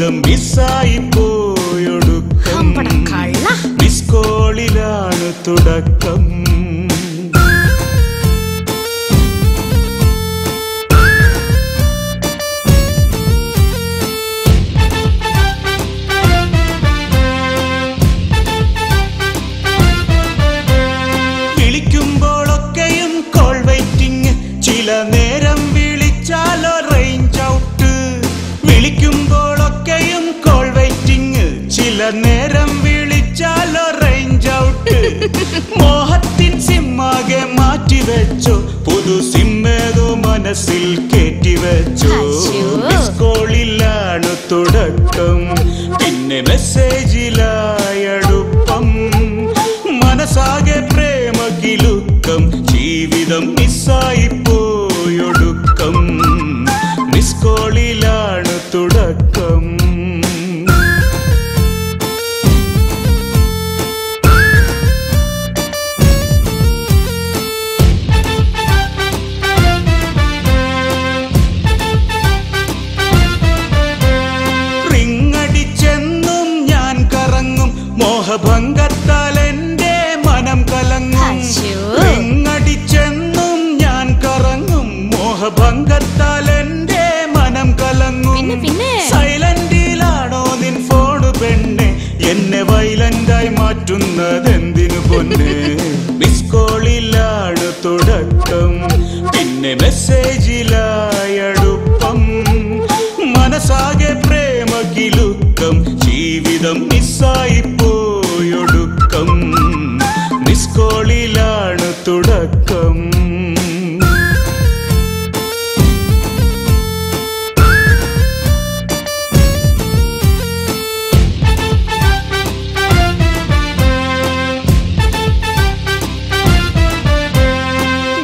ജീവിതം മിസ്സായി പോയൊടുക്കം മിസ് കോളിലാണ് തുടക്കം. വിളിക്കുമ്പോഴൊക്കെയും കോൾ വെയിറ്റിംഗ്, ചില നേരം വിളിച്ചാലോ റേഞ്ച് ഔട്ട്. വിളിക്കുമ്പോഴൊക്കെയും കോൾ വെയിറ്റിംഗ്, ചില നേരം വിളിച്ചാലോ റേഞ്ച് ഔട്ട്. മോഹത്തിൻ സിമ്മാകെ മാറ്റിവെച്ചോ, പുതു സിമ്മേതോ മനസ്സിൽ കേറ്റിവെച്ചോ. മിസ് കോളിലാണ് തുടക്കം, പിന്നെ മെസ്സേജിലായടുപ്പം. മനസ്സാകെ പ്രേമ കിലുക്കം, ജീവിതം മിസ്സായി പോയൊടുക്കം. മിസ് കോളിലാണ് തുടക്കം. റിങ്ങടിച്ചെന്നും ഞാൻ കറങ്ങും, മോഹഭംഗത്താൽ എന്റെ മനം കലങ്ങും. റിങ്ങടിച്ചെന്നും ഞാൻ കറങ്ങും, മോഹഭംഗത്താൽ എന്റെ മനം കലങ്ങും. സൈലന്റിലാണോ നിൻ ഫോണ് പെണ്ണെ, എന്നെ വൈലന്റായി മാറ്റുന്നതെന്തിനു പൊന്നെ. മിസ് കോളിലാണ് തുടക്കം, പിന്നെ മെസ്സേജിലായടുപ്പം. മനസ്സാകെ പ്രേമ കിലുക്കം, ജീവിതം മിസ്സായി പോയൊടുക്കം. മിസ് കോളിലാണ് തുടക്കം.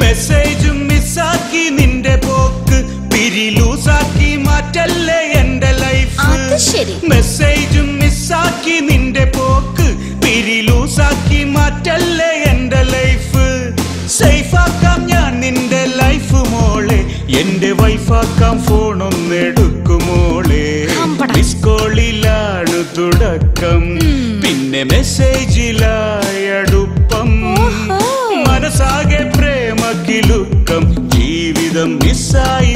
മെസ്സേജും മിസ്സാക്കി നിന്റെ പോക്ക്, പിരിലൂസാക്കി മാറ്റല്ലേ എന്റെ ലൈഫ്. മെസ്സേജും മിസ്സാക്കി നിന്റെ പോക്ക്, പിരിലൂസാക്കി മാറ്റല്ലേ എന്റെ ലൈഫ്. സേഫാക്കാം ഞാൻ നിന്റെ ലൈഫ് മോളെ, എന്റെ വൈഫാക്കാം ഫോണൊന്നെടുക്കുമോളെ. മിസ് കോളിലാണ് തുടക്കം, പിന്നെ മെസ്സേജിലായടുപ്പം. മനസ്സാകെ പ്രേമ കിലുക്കം, ജീവിതം മിസ്സായി